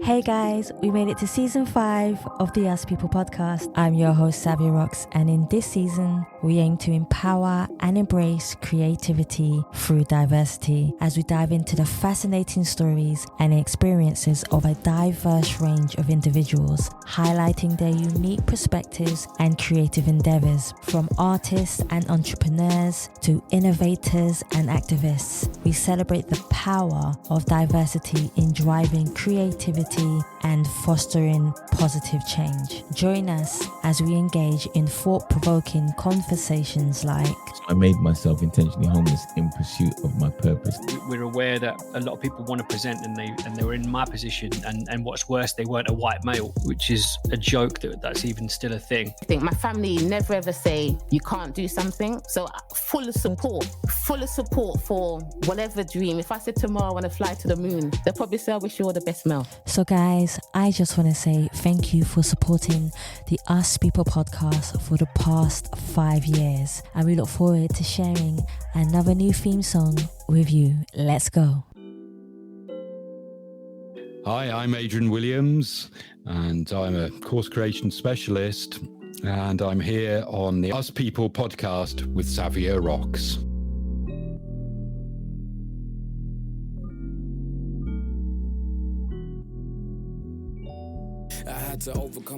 Hey guys, we made it to season 5 of the Us People podcast. I'm your host, Savia Rocks, and in this season, we aim to empower and embrace creativity through diversity as we dive into the fascinating stories and experiences of a diverse range of individuals, highlighting their unique perspectives and creative endeavors, from artists and entrepreneurs to innovators and activists. We celebrate the power of diversity in driving creativity and fostering positive change. Join us as we engage in thought-provoking conversations like I made myself intentionally homeless in pursuit of my purpose. We're aware that a lot of people want to present and they were in my position, and what's worse, they weren't a white male, which is a joke that's even still a thing. I think my family never ever say you can't do something, so full of support for whatever dream. If I said tomorrow I want to fly to the moon, they'll probably say I wish you all the best, Mel. So guys, I just want to say thank you for supporting the Us People podcast for the past 5 years, and we look forward to sharing another new theme song with you. Let's go. Hi, I'm Adrian Williams, and I'm a course creation specialist, and I'm here on the Us People podcast with Savia Rocks.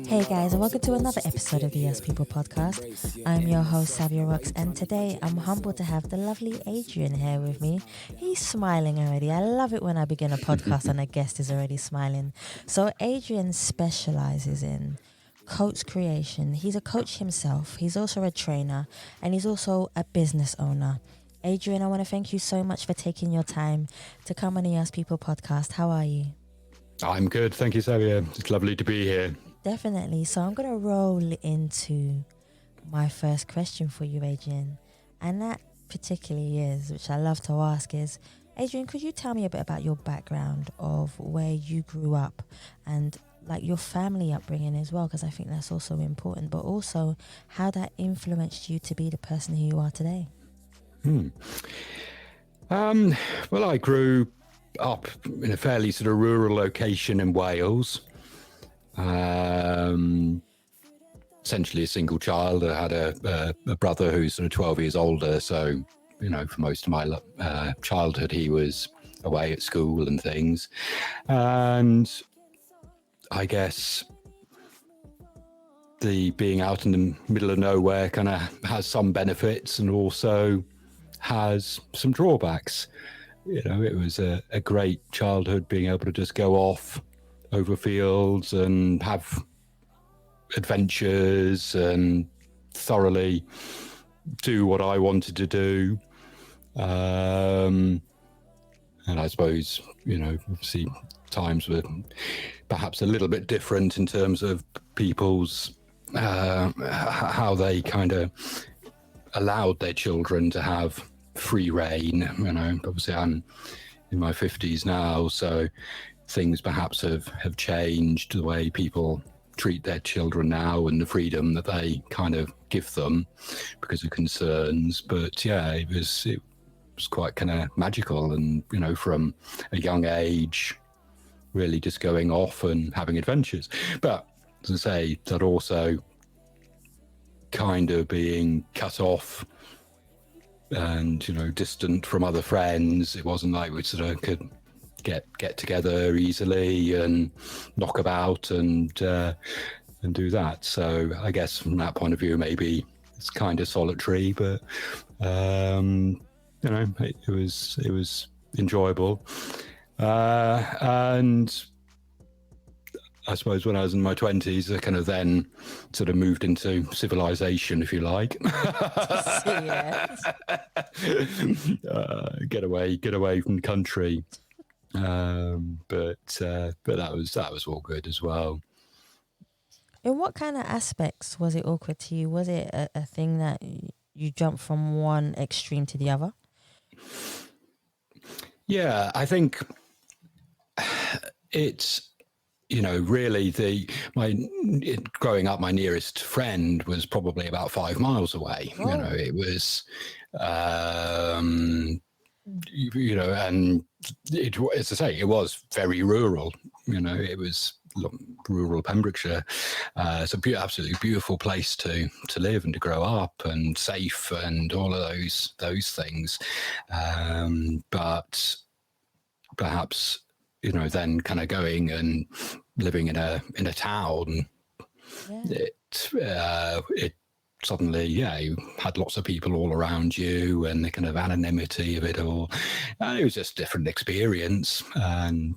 Hey guys, and welcome to another episode of the Yes People podcast. I'm your host, Savia Rocks, and today I'm humbled to have the lovely Adrian here with me. He's smiling already. I love it when I begin a podcast and a guest is already smiling. So Adrian specializes in coach creation. He's a coach himself. He's also a trainer, and he's also a business owner. Adrian, I want to thank you so much for taking your time to come on the Yes People podcast. How are you? I'm good. Thank you, Savia. It's lovely to be here. Definitely. So I'm going to roll into my first question for you, Adrian. And that particularly is, which I love to ask, is, Adrian, could you tell me a bit about your background of where you grew up and like your family upbringing as well? Because I think that's also important, but also how that influenced you to be the person who you are today. Well, I grew up in a fairly sort of rural location in Wales. Essentially a single child. I had a brother who's sort of 12 years older, so for most of my childhood he was away at school and things. And I guess the being out in the middle of nowhere kind of has some benefits and also has some drawbacks. It was a great childhood, being able to just go off over fields and have adventures and thoroughly do what I wanted to do. And I suppose, obviously times were perhaps a little bit different in terms of people's, how they kind of allowed their children to have free reign. Obviously I'm in my 50s now, so things perhaps have changed the way people treat their children now and the freedom that they kind of give them because of concerns. But yeah, it was quite kind of magical, and from a young age really just going off and having adventures. But as I say, that also kind of being cut off and distant from other friends. It wasn't like we sort of could get together easily and knock about and do that. So I guess from that point of view, maybe it's kind of solitary, but it was enjoyable. And I suppose when I was in my 20s, I kind of then sort of moved into civilization, if you like. Yes. Get away from the country. But that was all good as well. In what kind of aspects was it awkward to you? Was it a thing that you jumped from one extreme to the other? Yeah, I think it's, really growing up, my nearest friend was probably about 5 miles away. Oh. It was, you know, and it, as I say, it was very rural. You know, it was rural Pembrokeshire. It's a absolutely beautiful place to live and to grow up, and safe, and all of those things. But perhaps, you know, then kind of going and living in a town, it suddenly, you had lots of people all around you, and the kind of anonymity of it all. And it was just a different experience, and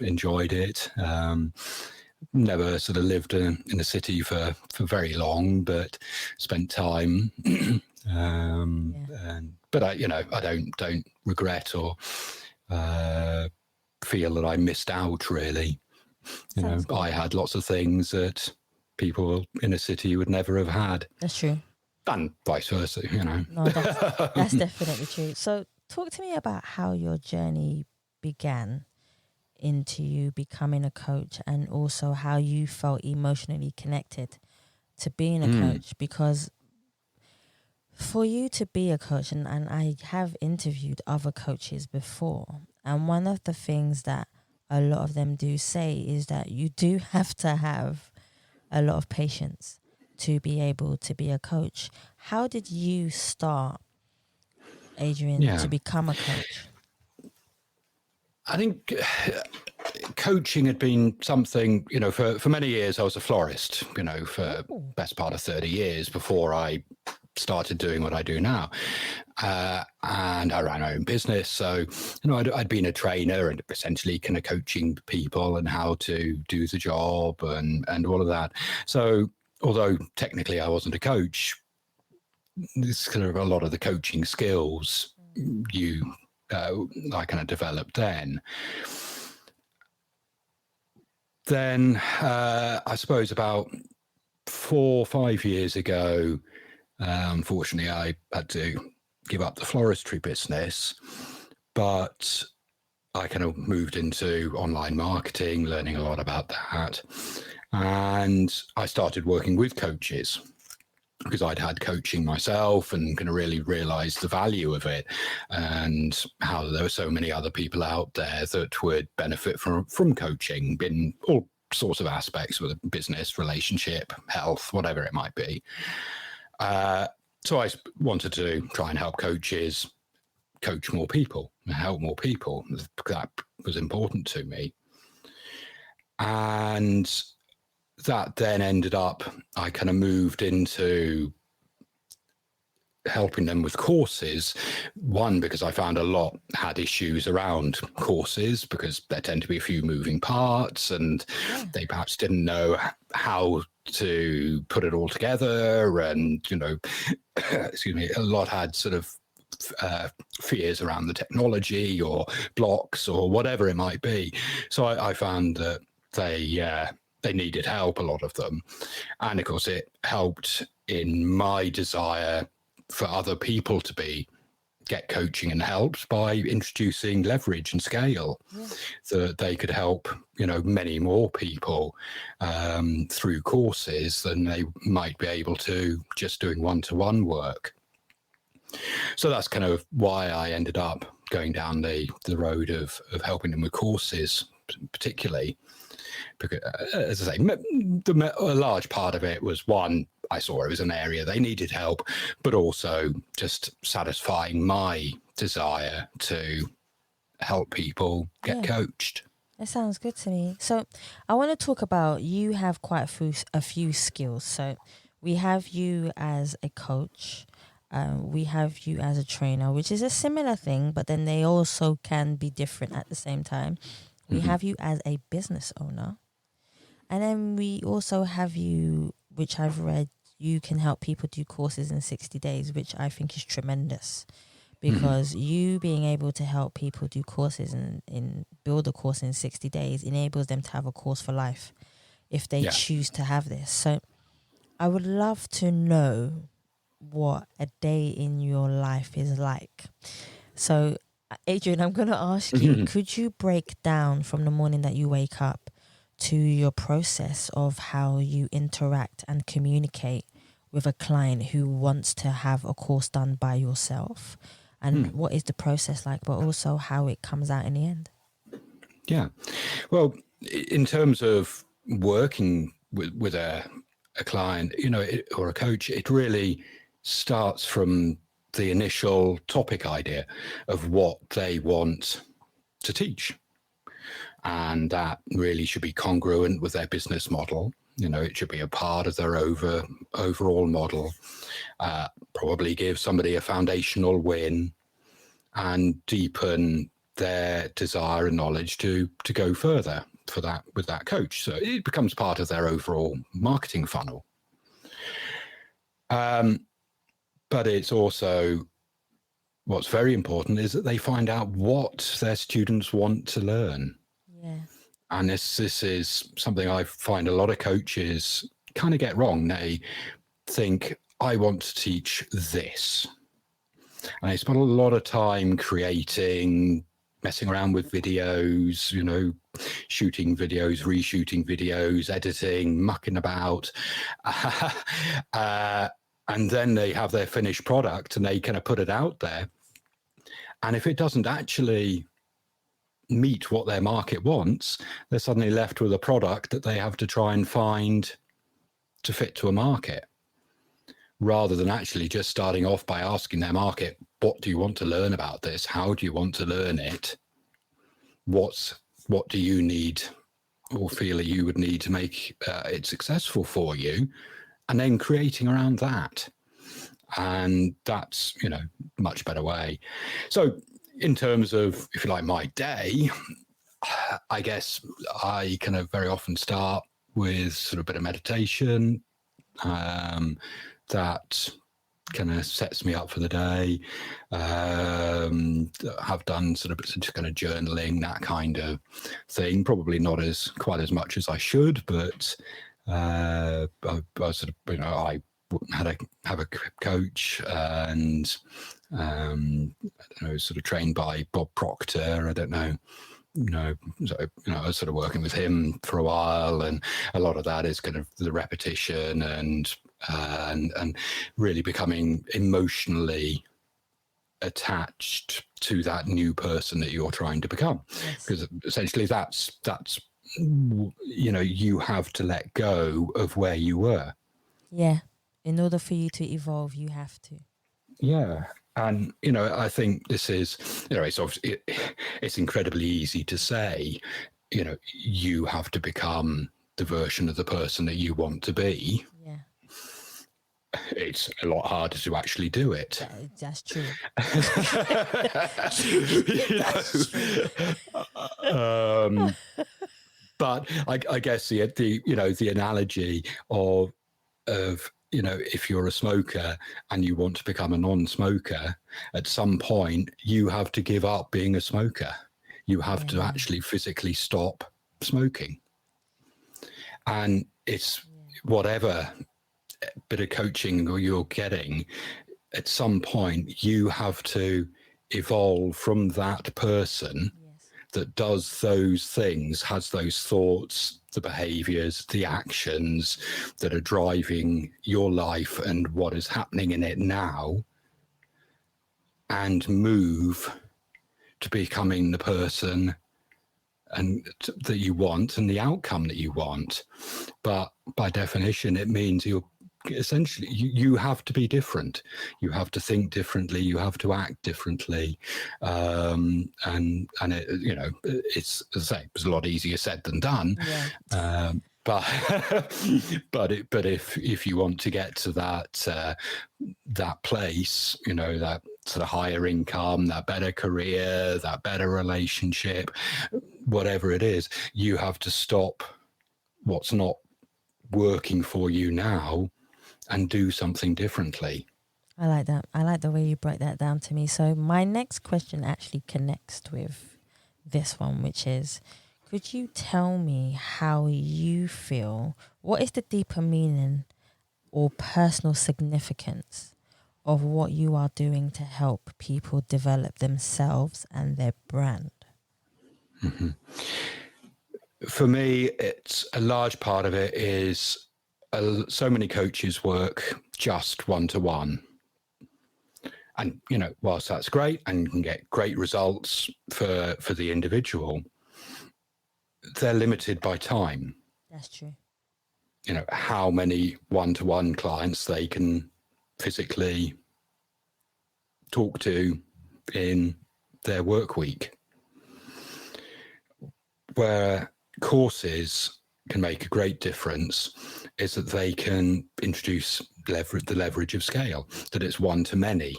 enjoyed it. Never sort of lived in a city for very long, but spent time. But I don't regret or feel that I missed out, really. You know, I had lots of things that people in a city would never have had. That's true. And vice versa, you know. No, that's definitely true. So talk to me about how your journey began into you becoming a coach, and also how you felt emotionally connected to being a coach. Because for you to be a coach, and I have interviewed other coaches before, and one of the things that a lot of them do say is that you do have to have a lot of patience to be able to be a coach. How did you start, Adrian, to become a coach? I think coaching had been something, you know, for many years I was a florist, you know, for best part of 30 years before I started doing what I do now. And I ran my own business. So, you know, I'd been a trainer and essentially kind of coaching people and how to do the job and all of that. So although technically I wasn't a coach, this kind of a lot of the coaching skills I kind of developed then. Then I suppose about 4 or 5 years ago, unfortunately, I had to give up the floristry business, but I kind of moved into online marketing, learning a lot about that. And I started working with coaches because I'd had coaching myself and kind of really realized the value of it, and how there were so many other people out there that would benefit from coaching in all sorts of aspects, whether business, relationship, health, whatever it might be. So I wanted to try and help coaches coach more people, help more people. That was important to me. And that then ended up, I kind of moved into helping them with courses. One, because I found a lot had issues around courses because there tend to be a few moving parts, and they perhaps didn't know how to put it all together. And, you know, excuse me, a lot had sort of fears around the technology or blocks or whatever it might be. So I found that they needed help, a lot of them. And of course, it helped in my desire for other people to get coaching and helped by introducing leverage and scale, that they could help, you know, many more people through courses than they might be able to just doing one-to-one work. So that's kind of why I ended up going down the road of helping them with courses, particularly. Because, as I say, a large part of it was, one, I saw it was an area they needed help, but also just satisfying my desire to help people get coached. That sounds good to me. So I want to talk about, you have quite a few skills. So we have you as a coach. We have you as a trainer, which is a similar thing, but then they also can be different at the same time. We have you as a business owner. And then we also have you, which I've read, you can help people do courses in 60 days, which I think is tremendous. Because you being able to help people do courses and build a course in 60 days enables them to have a course for life if they choose to have this. So I would love to know what a day in your life is like. So Adrian, I'm going to ask you, could you break down from the morning that you wake up to your process of how you interact and communicate with a client who wants to have a course done by yourself? and what is the process like, but also how it comes out in the end. Yeah. Well, in terms of working with a client, or a coach, it really starts from the initial topic idea of what they want to teach. And that really should be congruent with their business model. It should be a part of their overall model. Probably give somebody a foundational win and deepen their desire and knowledge to go further for that with that coach. So it becomes part of their overall marketing funnel. But it's also, what's very important is that they find out what their students want to learn. Yeah. And this is something I find a lot of coaches kind of get wrong. They think, I want to teach this. And they spend a lot of time creating, messing around with videos, shooting videos, reshooting videos, editing, mucking about. And then they have their finished product and they kind of put it out there. And if it doesn't actually meet what their market wants, they're suddenly left with a product that they have to try and find to fit to a market, rather than actually just starting off by asking their market, what do you want to learn about this? How do you want to learn it? What do you need or feel that you would need to make it successful for you? And then creating around that. And that's, much better way. So in terms of, if you like, my day, I guess I kind of very often start with sort of a bit of meditation that kind of sets me up for the day. Have done sort of just kind of journaling, that kind of thing. Probably not quite as much as I should, but I sort of, I have a coach, and I don't know, sort of trained by Bob Proctor. I don't know. So, I was sort of working with him for a while, and a lot of that is kind of the repetition and really becoming emotionally attached to that new person that you're trying to become. Yes. Because essentially that's you have to let go of where you were. Yeah. In order for you to evolve, you have to. Yeah. And, I think this is, it's obviously, it's incredibly easy to say, you have to become the version of the person that you want to be. Yeah. It's a lot harder to actually do it. That's true. But I guess the analogy of if you're a smoker and you want to become a non-smoker, at some point you have to give up being a smoker. You have to actually physically stop smoking. And it's whatever bit of coaching you're getting, at some point you have to evolve from that person that does those things, has those thoughts, the behaviors, the actions that are driving your life and what is happening in it now, and move to becoming the person that you want and the outcome that you want. But by definition, it means you have to be different. You have to think differently. You have to act differently. And it, it's, as I say, it's a lot easier said than done. Yeah. But if you want to get to that place, that sort of higher income, that better career, that better relationship, whatever it is, you have to stop what's not working for you now and do something differently. I like that. I like the way you broke that down to me. So my next question actually connects with this one, which is, could you tell me how you feel? What is the deeper meaning or personal significance of what you are doing to help people develop themselves and their brand? Mm-hmm. For me, it's a large part of it is so many coaches work just one-to-one. And, whilst that's great and you can get great results for the individual, they're limited by time. That's true. How many one-to-one clients they can physically talk to in their work week. Where courses can make a great difference is that they can introduce the leverage of scale, that it's one to many.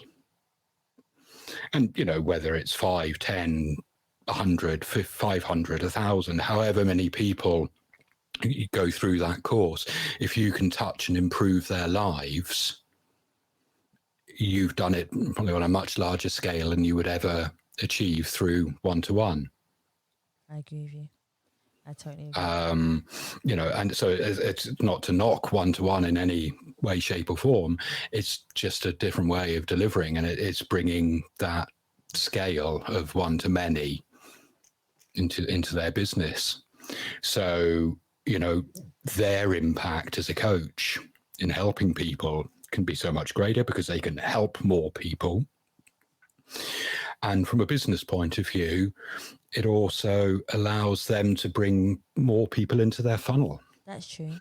And, whether it's 5, 10, 100, 500, 1,000, however many people you go through that course, if you can touch and improve their lives, you've done it probably on a much larger scale than you would ever achieve through one-to-one. I agree with you. I totally agree. And so it's not to knock one-to-one in any way, shape or form. It's just a different way of delivering, and it's bringing that scale of one to many into their business. So, their impact as a coach in helping people can be so much greater because they can help more people. And from a business point of view, it also allows them to bring more people into their funnel. That's true.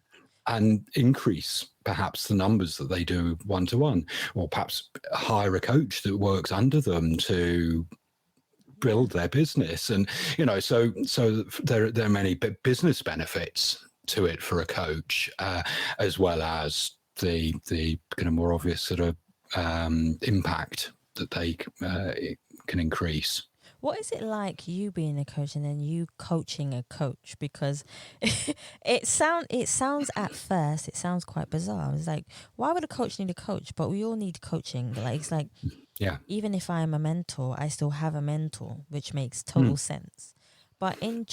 And increase perhaps the numbers that they do one-to-one, or perhaps hire a coach that works under them to build their business. And, so there are many business benefits to it for a coach, as well as the kind of more obvious sort of impact that they can increase. What is it like you being a coach and then you coaching a coach? Because it sounds at first, it sounds quite bizarre. It's like, why would a coach need a coach? But we all need coaching. Like, it's like, yeah. Even if I am a mentor, I still have a mentor, which makes total sense. But in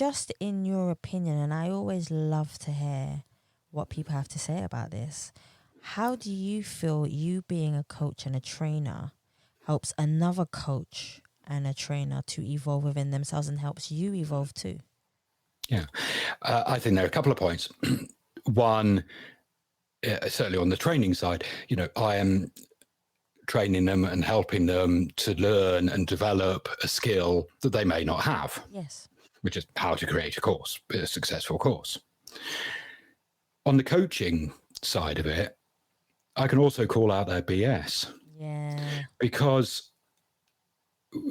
your opinion, and I always love to hear what people have to say about this, how do you feel you being a coach and a trainer helps another coach and a trainer to evolve within themselves and helps you evolve too? Yeah, I think there are a couple of points. One, certainly on the training side, I am training them and helping them to learn and develop a skill that they may not have. Yes. Which is how to create a successful course. On the coaching side of it, I can also call out their BS. Yeah. Because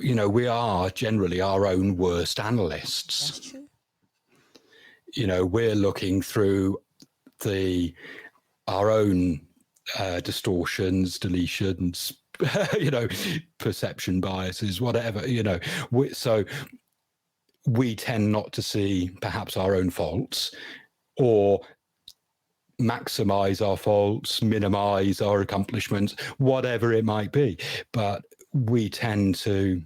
we are generally our own worst analysts. That's true. We're looking through our own distortions, deletions, perception biases, whatever, so we tend not to see perhaps our own faults, or maximize our faults, minimize our accomplishments, whatever it might be. But we tend to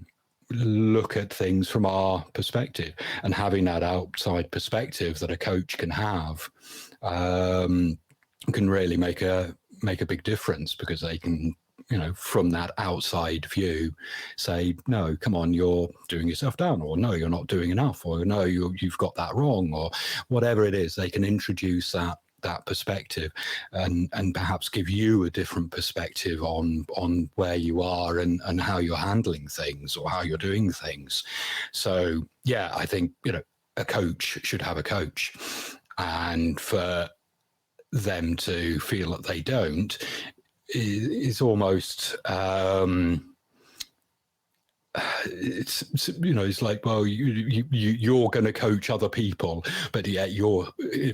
look at things from our perspective, and having that outside perspective that a coach can have can really make a big difference, because they can, from that outside view, say, no, come on, you're doing yourself down, or no, you're not doing enough, or no, you've got that wrong, or whatever it is. They can introduce that perspective and perhaps give you a different perspective on where you are and how you're handling things or how you're doing things. So yeah, I think a coach should have a coach, and for them to feel that they don't is almost it's like, well, you're going to coach other people, but yet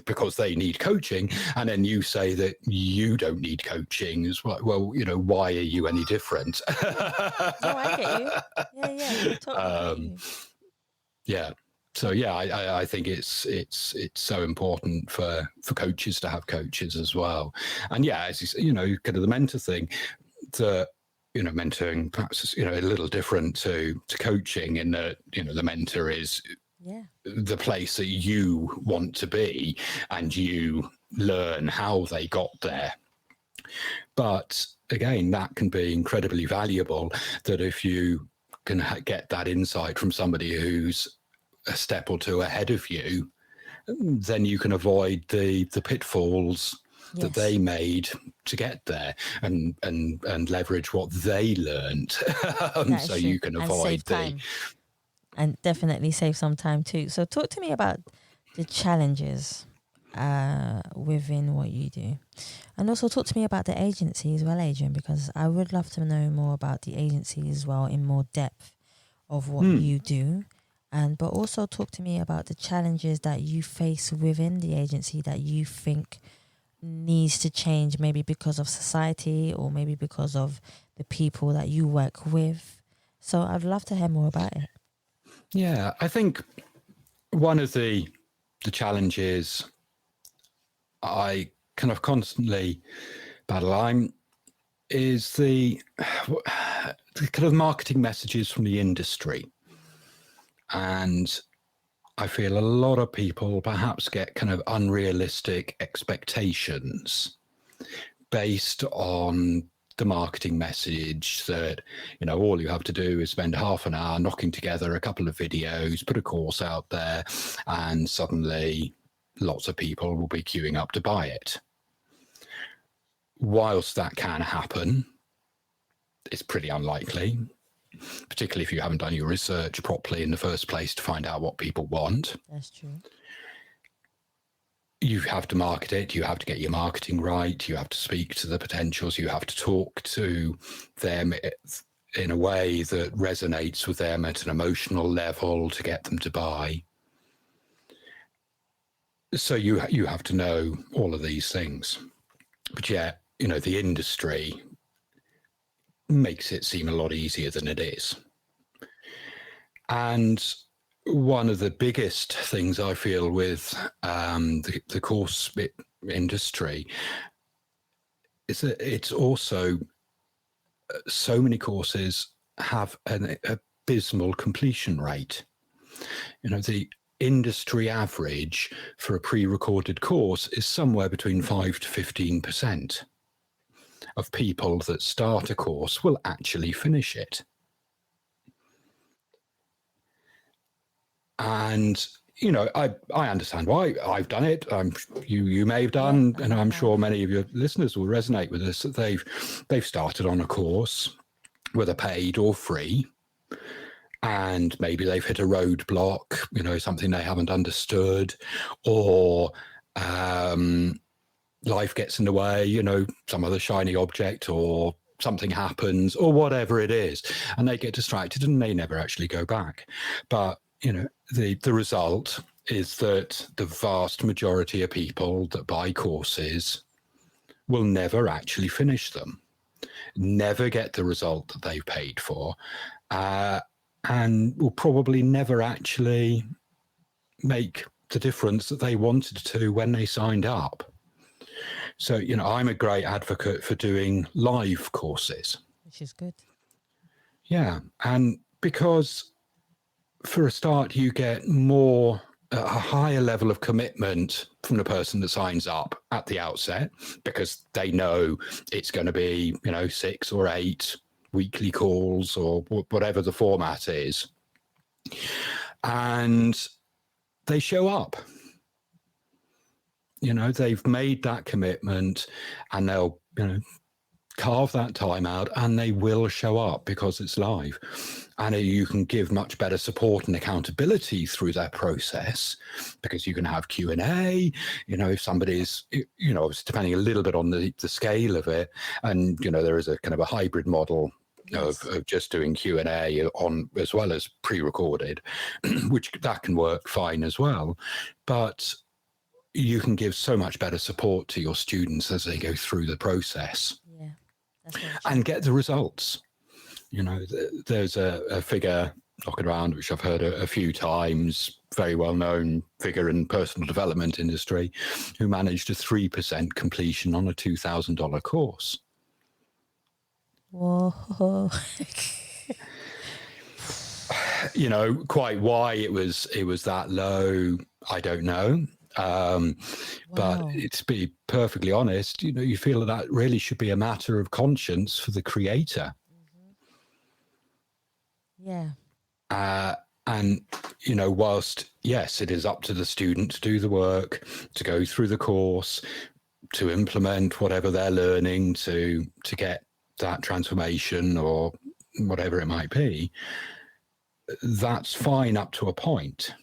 because they need coaching, and then you say that you don't need coaching. It's like, well, why are you any different? I get you. Yeah, totally. Yeah. So yeah, I think it's so important for coaches to have coaches as well. And yeah, as kind of the mentor thing, mentoring perhaps is, a little different to coaching, in that, the mentor is the place that you want to be, and you learn how they got there. But again, that can be incredibly valuable, that if you can get that insight from somebody who's a step or two ahead of you, then you can avoid the pitfalls that they made to get there, and leverage what they learned, so you can avoid and definitely save some time too. So talk to me about the challenges within what you do, and also talk to me about the agency as well, Adrian, because I would love to know more about the agency as well in more depth of what you do. But also talk to me about the challenges that you face within the agency that you think needs to change, maybe because of society or maybe because of the people that you work with. So I'd love to hear more about it. Yeah, I think one of the challenges I kind of constantly battle is the kind of marketing messages from the industry. And I feel a lot of people perhaps get kind of unrealistic expectations based on the marketing message that, you know, all you have to do is spend half an hour knocking together a couple of videos, put a course out there, and suddenly lots of people will be queuing up to buy it. Whilst that can happen, it's pretty unlikely, particularly if you haven't done your research properly in the first place to find out what people want. That's true. You have to market it. You have to get your marketing right. You have to speak to the potentials. You have to talk to them in a way that resonates with them at an emotional level to get them to buy. So you have to know all of these things. But yet, you know, the industry makes it seem a lot easier than it is. And one of the biggest things I feel with the course industry is that it's also so many courses have an abysmal completion rate. You know, the industry average for a pre-recorded course is somewhere between 5 to 15% of people that start a course will actually finish it. And, you know, I understand why. I've done it. You may have done, and I'm sure many of your listeners will resonate with this, that they've started on a course, whether paid or free, and maybe they've hit a roadblock, you know, something they haven't understood, or life gets in the way, you know, some other shiny object or something happens or whatever it is, and they get distracted and they never actually go back. But, you know, the result is that the vast majority of people that buy courses will never actually finish them, never get the result that they've paid for, and will probably never actually make the difference that they wanted to when they signed up. So, you know, I'm a great advocate for doing live courses. Which is good. Yeah. And because for a start, you get a higher level of commitment from the person that signs up at the outset, because they know it's going to be, you know, 6 or 8 weekly calls or whatever the format is. And they show up. You know, they've made that commitment and they'll, you know, carve that time out and they will show up because it's live. And you can give much better support and accountability through that process, because you can have Q&A, you know, if somebody's, you know, depending a little bit on the scale of it. And, you know, there is a kind of a hybrid model of just doing Q&A on as well as pre-recorded, which that can work fine as well. But you can give so much better support to your students as they go through the process, and get the results. You know, there's a figure knocking around, which I've heard a few times, very well-known figure in personal development industry, who managed a 3% completion on a $2,000 course. Whoa. You know, quite why it was that low, I don't know. But to be perfectly honest, you know, you feel that really should be a matter of conscience for the creator. Yeah. And, you know, whilst, yes, it is up to the student to do the work, to go through the course, to implement whatever they're learning to get that transformation or whatever it might be, that's fine up to a point.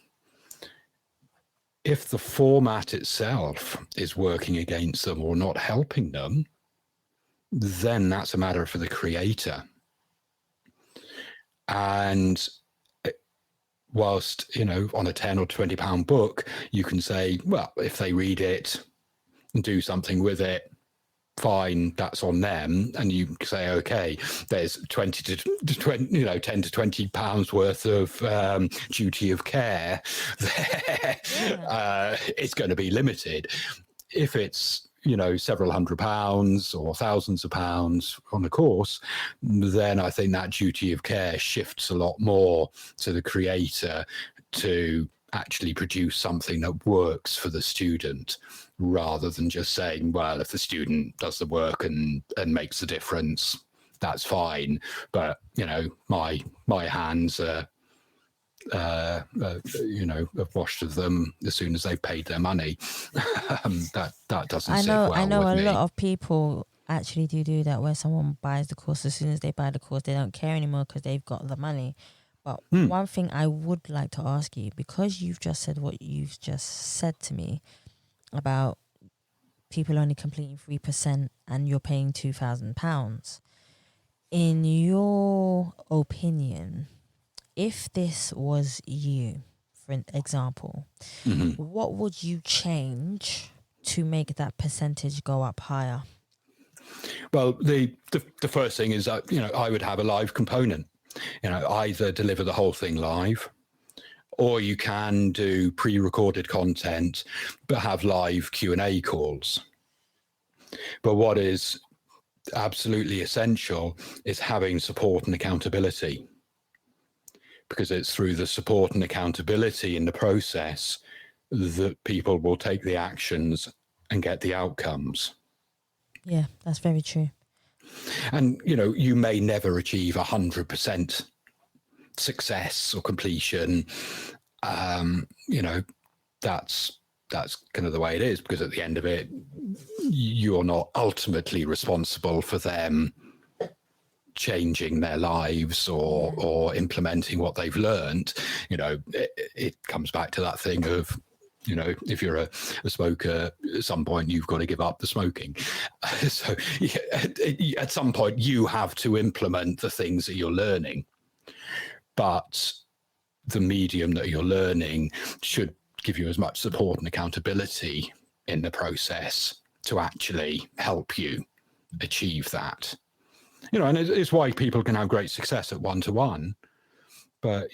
If the format itself is working against them or not helping them, then that's a matter for the creator. And whilst, on a 10 or 20 pound book, you can say, well, if they read it and do something with it, fine, that's on them. And you say, okay, there's 10 to 20 pounds worth of duty of care there. Yeah. It's going to be limited. If it's, several £100s or thousands of pounds on a course, then I think that duty of care shifts a lot more to the creator to actually produce something that works for the student, rather than just saying, well, if the student does the work and makes the difference, that's fine. But, my hands are, have washed of them as soon as they've paid their money. That doesn't sit well with me. I know a lot of people actually do that, where someone buys the course, as soon as they buy the course, they don't care anymore because they've got the money. But one thing I would like to ask you, because you've just said what you've just said to me about people only completing 3% and you're paying £2,000, in your opinion, if this was you, for an example, what would you change to make that percentage go up higher? Well, the first thing is that, I would have a live component. Either deliver the whole thing live, or you can do pre-recorded content but have live Q&A calls. But what is absolutely essential is having support and accountability, because it's through the support and accountability in the process that people will take the actions and get the outcomes. Yeah, that's very true. And, you may never achieve 100% success or completion. That's kind of the way it is, because at the end of it, you're not ultimately responsible for them changing their lives or implementing what they've learned. It comes back to that thing of, if you're a smoker, at some point you've got to give up the smoking. So at some point you have to implement the things that you're learning, but the medium that you're learning should give you as much support and accountability in the process to actually help you achieve that. And it's why people can have great success at one-to-one, but,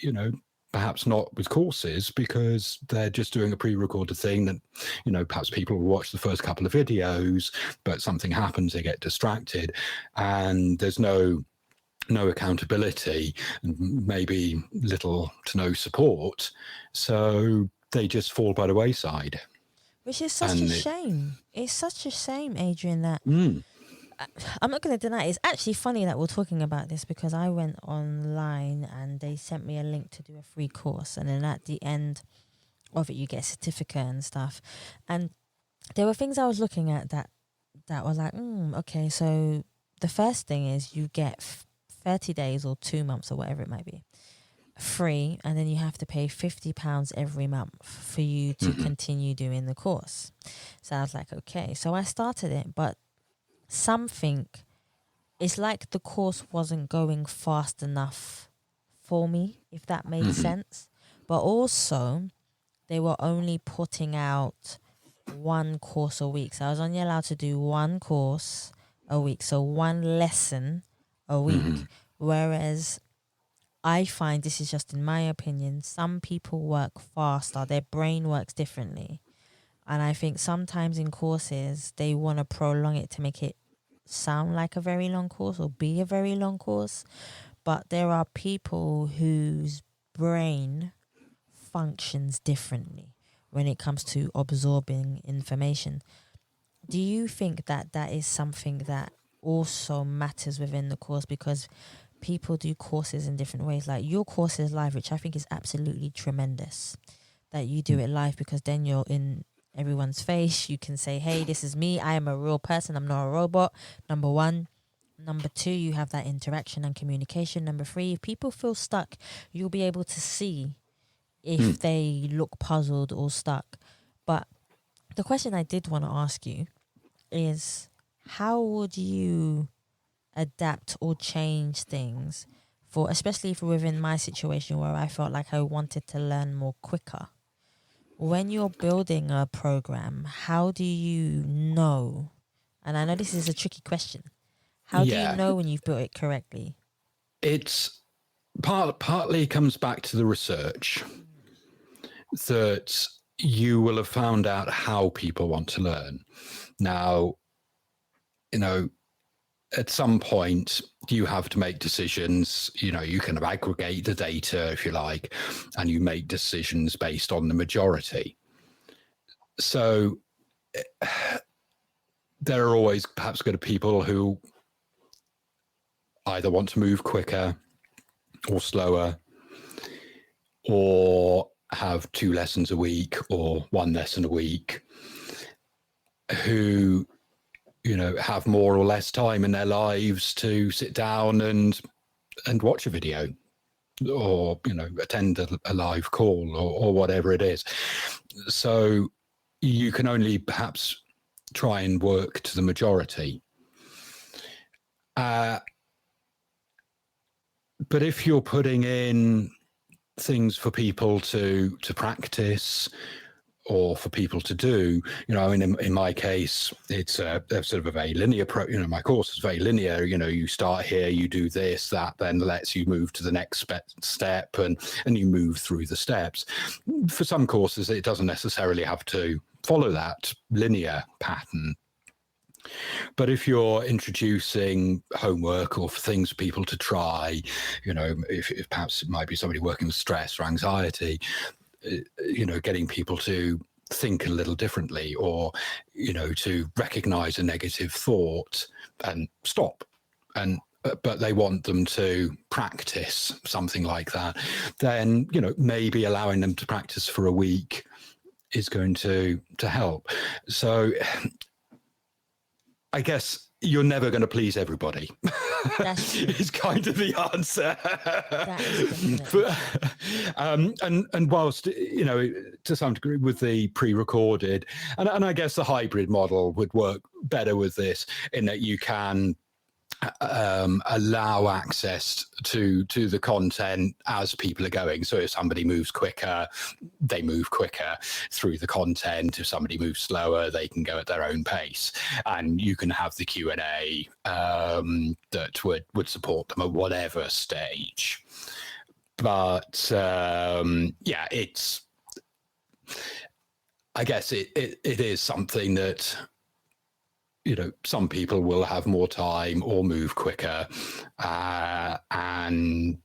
perhaps not with courses, because they're just doing a pre-recorded thing that, perhaps people will watch the first couple of videos, but something happens, they get distracted, and there's no accountability and maybe little to no support. So they just fall by the wayside. Which is such a shame. It's such a shame, Adrian, that I'm not going to deny it. It's actually funny that we're talking about this, because I went online and they sent me a link to do a free course, and then at the end of it you get a certificate and stuff, and there were things I was looking at that was like, okay, so the first thing is you get 30 days or 2 months or whatever it might be free, and then you have to pay £50 every month for you to continue doing the course. So I was like, okay, so I started it, but it's like the course wasn't going fast enough for me, if that made sense. But also they were only putting out one course a week, so I was only allowed to do one course a week, so one lesson a week. Whereas I find, this is just in my opinion, some people work faster, their brain works differently. And I think sometimes in courses, they want to prolong it to make it sound like a very long course or be a very long course. But there are people whose brain functions differently when it comes to absorbing information. Do you think that that is something that also matters within the course? Because people do courses in different ways. Like your course is live, which I think is absolutely tremendous that you do it live, because then you're in everyone's face. You can say, hey, this is me. I am a real person. I'm not a robot. Number one. Number two, you have that interaction and communication. Number three, if people feel stuck, you'll be able to see if they look puzzled or stuck. But the question I did want to ask you is, how would you adapt or change things for, especially for within my situation where I felt like I wanted to learn more quicker? When you're building a program, how do you know? And I know this is a tricky question. How do you know when you've built it correctly? It's partly comes back to the research that you will have found out how people want to learn. Now, at some point you have to make decisions. You kind of aggregate the data, if you like, and you make decisions based on the majority. So there are always perhaps going to be people who either want to move quicker or slower, or have 2 lessons a week or 1 lesson a week, who have more or less time in their lives to sit down and watch a video, or attend a live call, or whatever it is. So you can only perhaps try and work to the majority. But if you're putting in things for people to practice, or for people to do, in my case, it's a sort of a very linear my course is very linear. You start here, you do this, that then lets you move to the next step, and you move through the steps. For some courses, it doesn't necessarily have to follow that linear pattern. But if you're introducing homework or things for people to try, if perhaps it might be somebody working with stress or anxiety, getting people to think a little differently, or, to recognize a negative thought and stop, but they want them to practice something like that, then, maybe allowing them to practice for a week is going to help. So I guess you're never going to please everybody. Is kind of the answer. And whilst, to some degree with the pre-recorded, and I guess the hybrid model would work better with this, in that you can allow access to the content as people are going. So if somebody moves quicker, they move quicker through the content. If somebody moves slower, they can go at their own pace, and you can have the Q&A that would support them at whatever stage. But it's, I guess it is something that some people will have more time or move quicker, and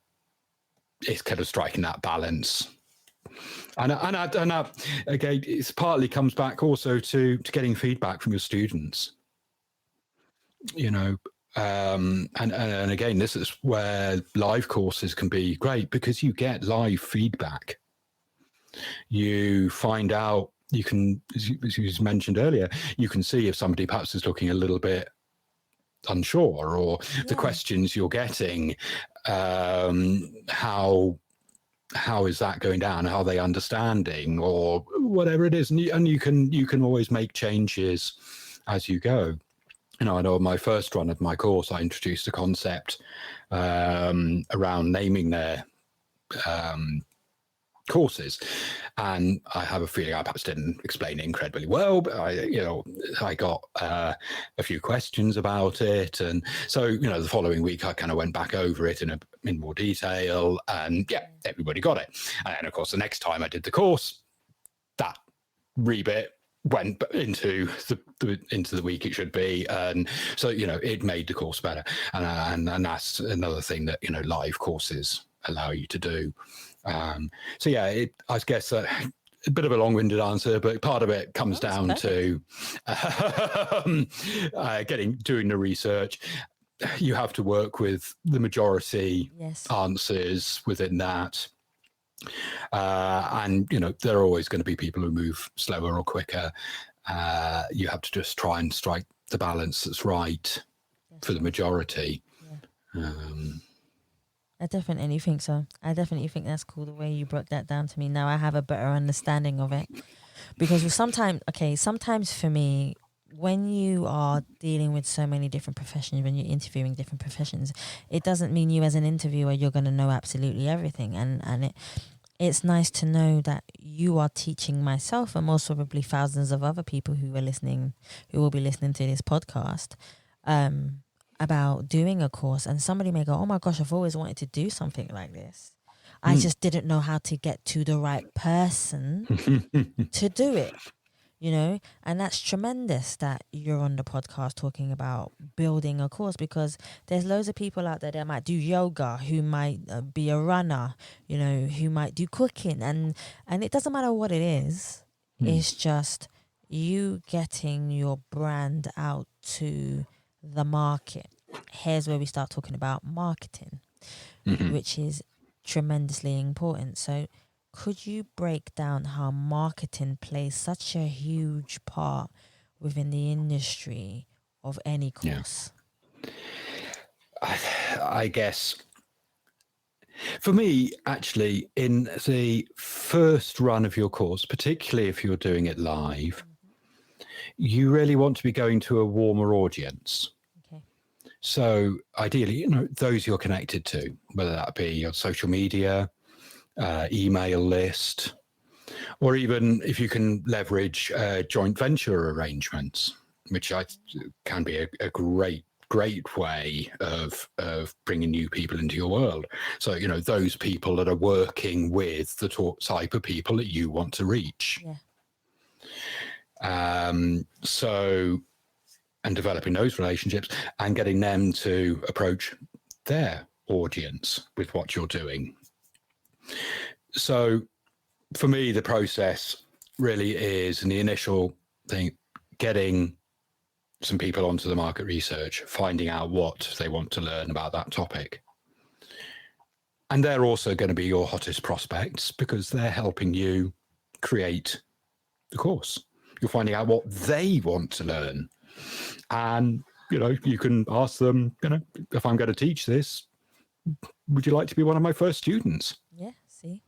it's kind of striking that balance. And again, it partly comes back also to getting feedback from your students. And again, this is where live courses can be great, because you get live feedback. You find out. You can, as you mentioned earlier, you can see if somebody perhaps is looking a little bit unsure, or the questions you're getting, how is that going down? How are they understanding, or whatever it is? And you can always make changes as you go. I know on my first run of my course, I introduced a concept around naming their courses, and I have a feeling I perhaps didn't explain it incredibly well, but I got a few questions about it, and so the following week I kind of went back over it in more detail, and everybody got it. And of course, the next time I did the course, that rebit went into the week it should be, and so it made the course better, and that's another thing that live courses allow you to do. I guess a bit of a long-winded answer, but part of it comes down to doing the research. You have to work with the majority answers within that, And, you know, there are always going to be people who move slower or quicker. You have to just try and strike the balance that's right for the majority. Yeah. I definitely think so. I definitely think that's cool the way you broke that down to me. Now I have a better understanding of it. Because sometimes for me, when you are dealing with so many different professions, when you're interviewing different professions, it doesn't mean you as an interviewer, you're going to know absolutely everything. And it's nice to know that you are teaching myself and most probably thousands of other people who will be listening to this podcast, about doing a course. And somebody may go, oh my gosh, I've always wanted to do something like this. I just didn't know how to get to the right person to do it, you know? And that's tremendous that you're on the podcast talking about building a course, because there's loads of people out there that might do yoga, who might be a runner, you know, who might do cooking. And it doesn't matter what it is. It's just you getting your brand out to the market. Here's where we start talking about marketing, which is tremendously important. So could you break down how marketing plays such a huge part within the industry of any course? I guess for me, actually, in the first run of your course, particularly if you're doing it live, you really want to be going to a warmer audience. So ideally, you know, those you're connected to, whether that be your social media, email list, or even if you can leverage joint venture arrangements, which can be a great way of bringing new people into your world. So, you know, those people that are working with the type of people that you want to reach. And developing those relationships and getting them to approach their audience with what you're doing. So for me, the process really is, in the initial thing, getting some people onto the market research, finding out what they want to learn about that topic. And they're also going to be your hottest prospects because they're helping you create the course. You're finding out what they want to learn. And, you know, you can ask them, you know, if I'm going to teach this, would you like to be one of my first students? Yeah, see.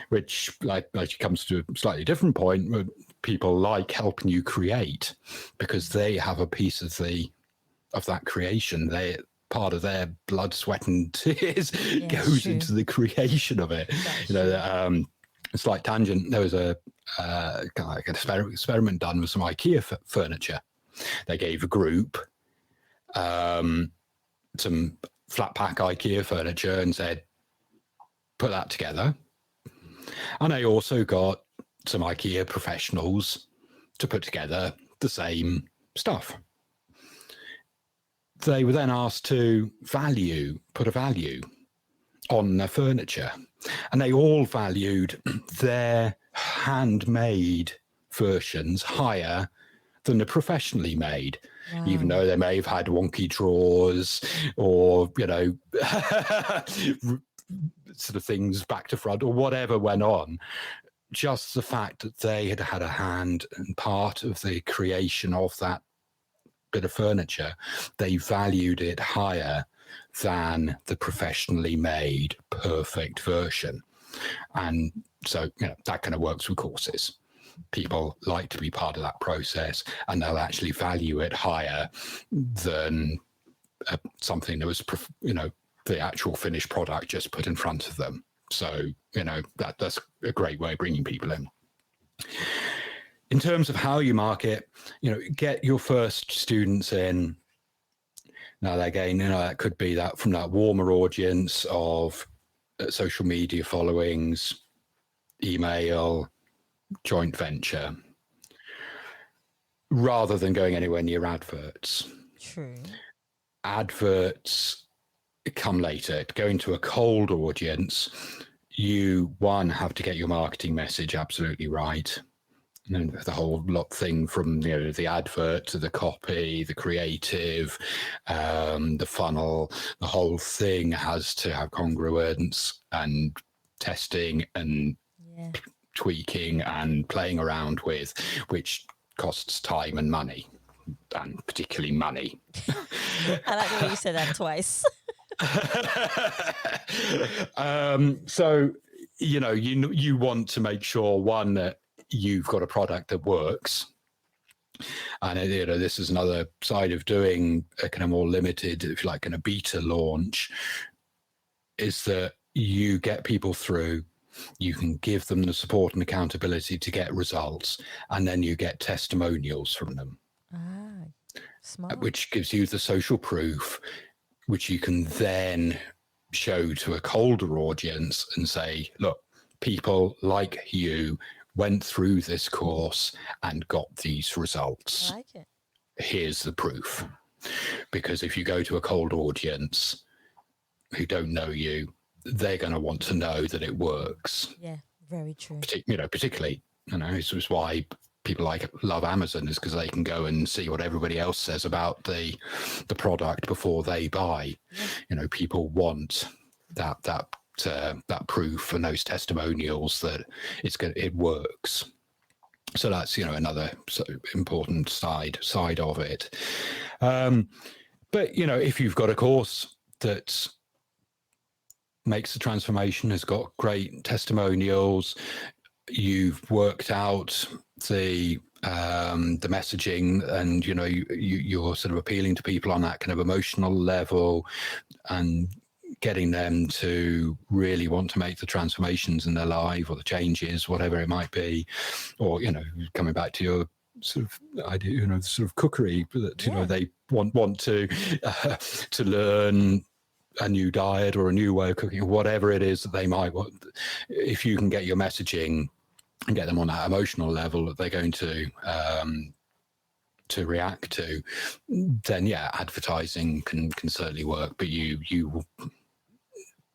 Which actually comes to a slightly different point, where people like helping you create because they have a piece of that creation. They part of their blood, sweat, and tears goes into the creation of it. That's you know, a slight tangent. There was an experiment done with some IKEA furniture. They gave a group some flat pack IKEA furniture and said, put that together. And they also got some IKEA professionals to put together the same stuff. They were then asked to put a value on their furniture. And they all valued their handmade versions higher than the professionally made, even though they may have had wonky drawers or, you know, sort of things back to front or whatever went on. Just the fact that they had had a hand and part of the creation of that bit of furniture, they valued it higher than the professionally made perfect version. And so, you know, that kind of works with courses. People like to be part of that process, and they'll actually value it higher than something that was, you know, the actual finished product just put in front of them. So, you know, that's a great way of bringing people in. In terms of how you market, you know, get your first students in. Now, again, you know, that could be that from that warmer audience of social media followings, email, joint venture, rather than going anywhere near adverts. True. Adverts come later. Going to a cold audience, you, one, have to get your marketing message absolutely right. And the whole lot thing from, you know, the advert to the copy, the creative, the funnel, the whole thing has to have congruence and testing and tweaking and playing around with, which costs time and money, and particularly money. I like the way you said that twice. So, you want to make sure, one, that you've got a product that works. And, this is another side of doing a kind of more limited, if you like, kind of beta launch, is that you get people through, you can give them the support and accountability to get results, and then you get testimonials from them. Smart. Which gives you the social proof, which you can then show to a colder audience and say, look, people like you went through this course and got these results. I like it. Here's the proof. Because if you go to a cold audience who don't know you, they're going to want to know that it works. Yeah, very true. Particularly, this is why people love Amazon, is because they can go and see what everybody else says about the product before they buy. Yeah. People want that proof and those testimonials that it works. So that's another important side of it. But if you've got a course that makes the transformation, has got great testimonials, you've worked out the messaging, and you're sort of appealing to people on that kind of emotional level and getting them to really want to make the transformations in their life, or the changes, whatever it might be, or coming back to your sort of idea, sort of cookery, that they want to learn a new diet or a new way of cooking, whatever it is that they might want. If you can get your messaging and get them on that emotional level that they're going to react to, then advertising can certainly work. But you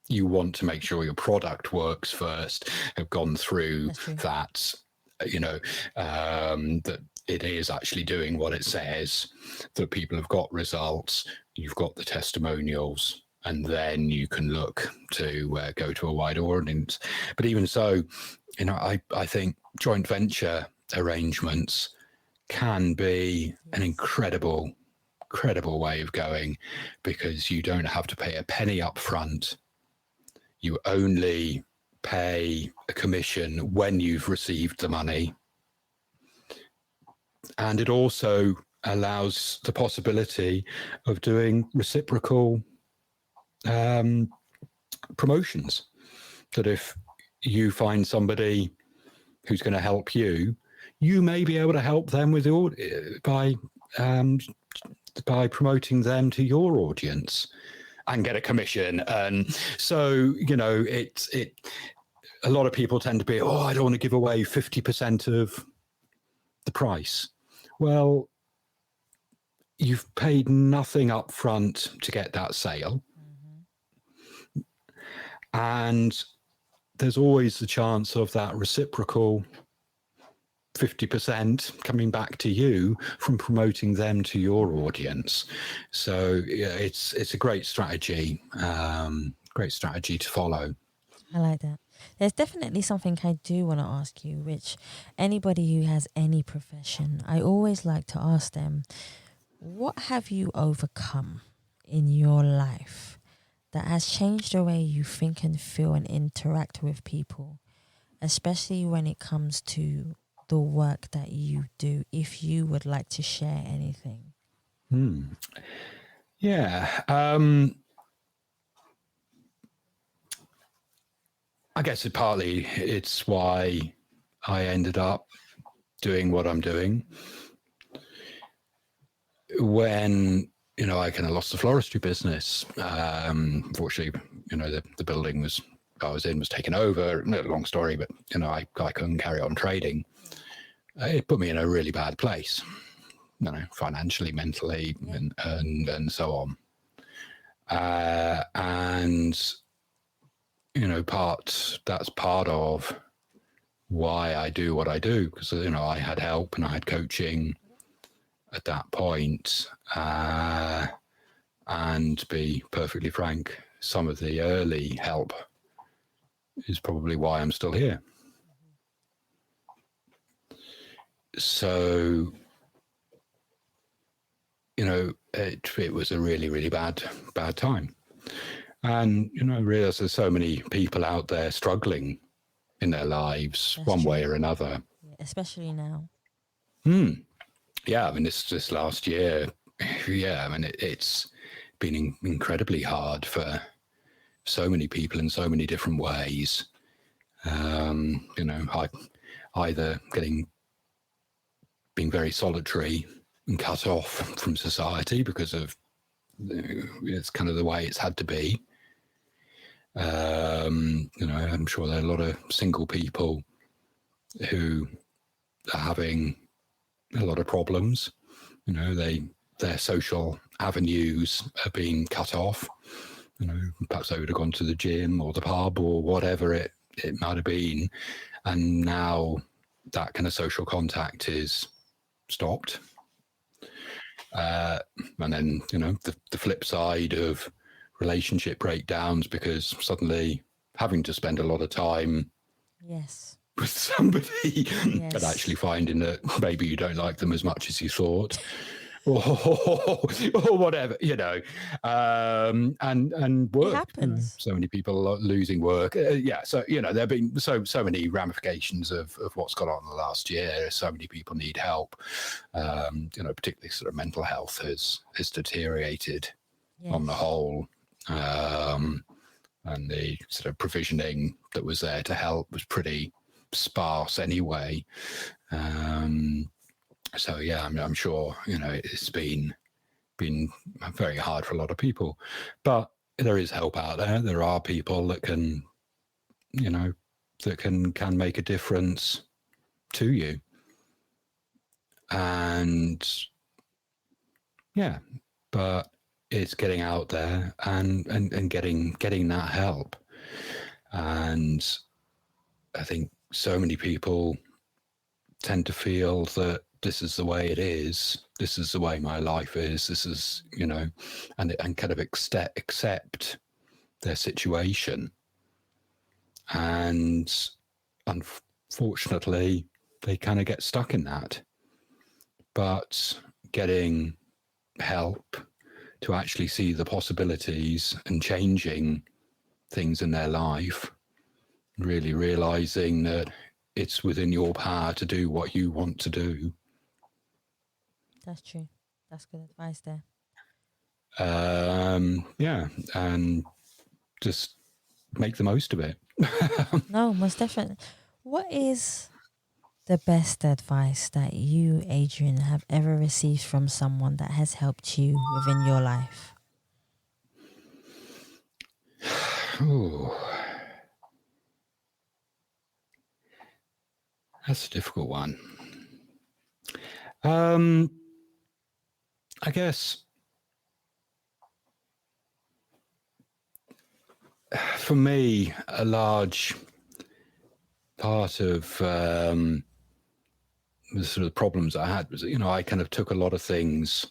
want to make sure your product works first, have gone through that, that it is actually doing what it says, that people have got results, you've got the testimonials, and then you can look to go to a wider audience. But even so, I think joint venture arrangements can be an incredible way of going, because you don't have to pay a penny up front. You only pay a commission when you've received the money. And it also allows the possibility of doing reciprocal promotions. That if you find somebody who's going to help you, you may be able to help them with by promoting them to your audience and get a commission. And so, a lot of people tend to be, I don't want to give away 50% of the price. Well, you've paid nothing up front to get that sale. And there's always the chance of that reciprocal 50% coming back to you from promoting them to your audience. So it's a great strategy to follow. I like that. There's definitely something I do want to ask you, which anybody who has any profession, I always like to ask them, what have you overcome in your life that has changed the way you think and feel and interact with people, especially when it comes to the work that you do, if you would like to share anything? I guess it's why I ended up doing what I'm doing. When, I kind of lost the floristry business. Unfortunately, the building I was in was taken over. Long story, but, I couldn't carry on trading. It put me in a really bad place, financially, mentally, and so on. And that's part of why I do what I do, because I had help and I had coaching at that point. And to be perfectly frank, some of the early help is probably why I'm still here. So, you know, it was a really, really bad time. And, you know, I realize there's so many people out there struggling in their lives, That's one true. way or another. Yeah, especially now. Yeah, I mean, this last year, yeah, I mean, it's been incredibly hard for so many people in so many different ways. You know, either being very solitary and cut off from society because of it's kind of the way it's had to be. You know, I'm sure there are a lot of single people who are having a lot of problems. You know, their social avenues are being cut off. You know, perhaps they would have gone to the gym or the pub or whatever it might have been, and now that kind of social contact is stopped. And then, you know, the flip side of relationship breakdowns, because suddenly having to spend a lot of time Yes. with somebody Yes. and actually finding that maybe you don't like them as much as you thought, or whatever, you know, and work. It happens. You know, so many people are losing work. Yeah, so you know, there have been so many ramifications of what's gone on in the last year. So many people need help. You know, particularly sort of mental health has deteriorated on the whole. And the sort of provisioning that was there to help was pretty sparse anyway. So yeah, I'm sure, you know, it's been very hard for a lot of people, but there is help out there. There are people that can, you know, that can make a difference to you. And yeah, but it's getting out there and getting that help. And I think so many people tend to feel that this is the way it is. This is the way my life is. This is, you know, and kind of accept their situation. And unfortunately, they kind of get stuck in that. But getting help to actually see the possibilities and changing things in their life, really realizing that it's within your power to do what you want to do. That's true. That's good advice there. Yeah, and just make the most of it. No, most definitely. What is the best advice that you, Adrian, have ever received from someone that has helped you within your life? Ooh. That's a difficult one. I guess for me, a large part of the sort of problems I had was, you know, I kind of took a lot of things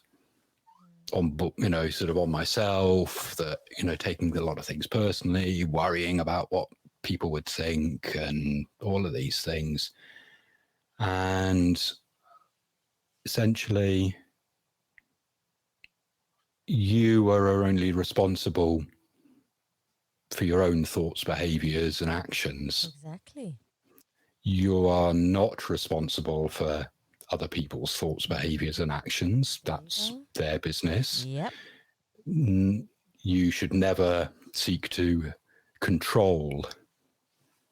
on, you know, sort of on myself, that, you know, taking a lot of things personally, worrying about what people would think and all of these things. And essentially, you are only responsible for your own thoughts, behaviors, and actions. Exactly. You are not responsible for other people's thoughts, behaviors, and actions. That's their business. Yep. You should never seek to control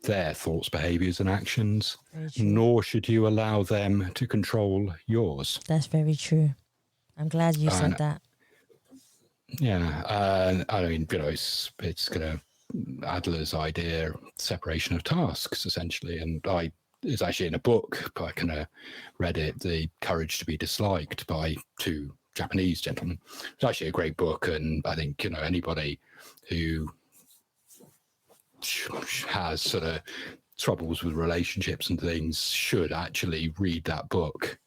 their thoughts, behaviors, and actions, nor should you allow them to control yours. That's very true. I'm glad you said that. Yeah, I mean, you know, it's kind of Adler's idea, separation of tasks, essentially, and it's actually in a book. I kind of read it, The Courage to be Disliked, by two Japanese gentlemen. It's actually a great book, and I think, you know, anybody who has sort of troubles with relationships and things should actually read that book,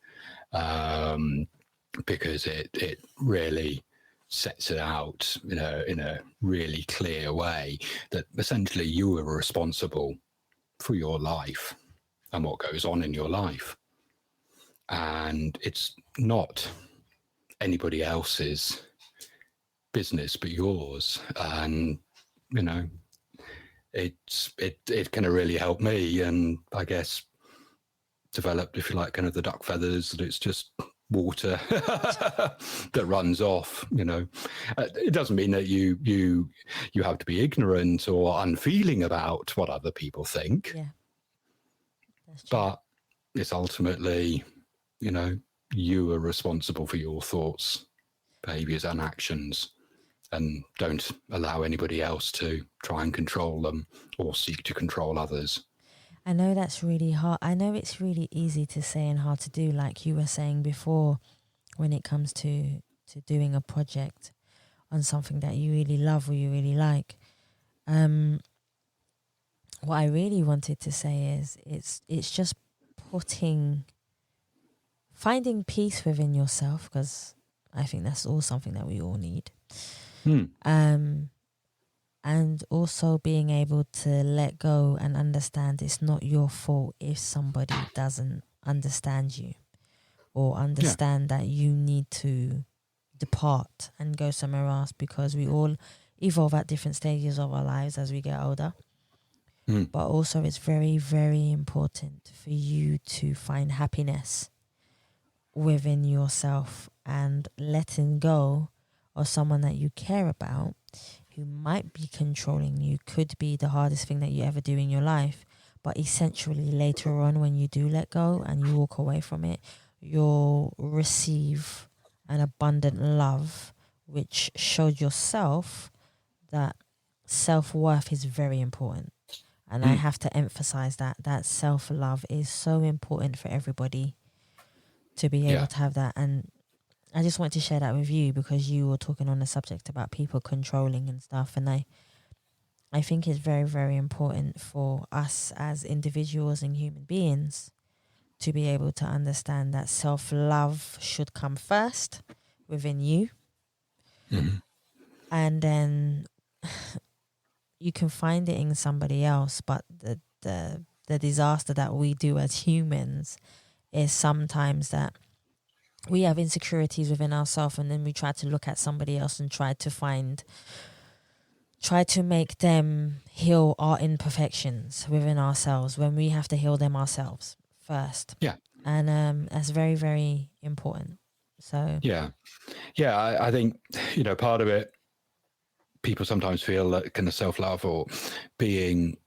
because it really sets it out, in a really clear way that essentially you are responsible for your life and what goes on in your life. And it's not anybody else's business but yours. And, it kind of really helped me, and I guess developed, if you like, kind of the duck feathers, that it's just water that runs off. It doesn't mean that you have to be ignorant or unfeeling about what other people think. Yeah, that's true. But it's ultimately, you are responsible for your thoughts, behaviors, and actions, and don't allow anybody else to try and control them or seek to control others. I know that's really hard. I know it's really easy to say and hard to do, like you were saying before, when it comes to doing a project on something that you really love or you really like. What I really wanted to say is it's just finding peace within yourself, because I think that's all something that we all need. And also being able to let go and understand it's not your fault if somebody doesn't understand you or understand that you need to depart and go somewhere else, because we all evolve at different stages of our lives as we get older. But also it's very, very important for you to find happiness within yourself, and letting go of someone that you care about who might be controlling you could be the hardest thing that you ever do in your life. But essentially later on, when you do let go and you walk away from it, you'll receive an abundant love, which shows yourself that self-worth is very important. And I have to emphasize that self-love is so important for everybody to be able to have that. And I just want to share that with you, because you were talking on the subject about people controlling and stuff. And I think it's very, very important for us as individuals and human beings to be able to understand that self-love should come first within you. And then you can find it in somebody else. But the disaster that we do as humans is sometimes that we have insecurities within ourselves, and then we try to look at somebody else and try to make them heal our imperfections within ourselves, when we have to heal them ourselves first. And that's very, very important. So I think part of it, people sometimes feel that kind of self-love or taking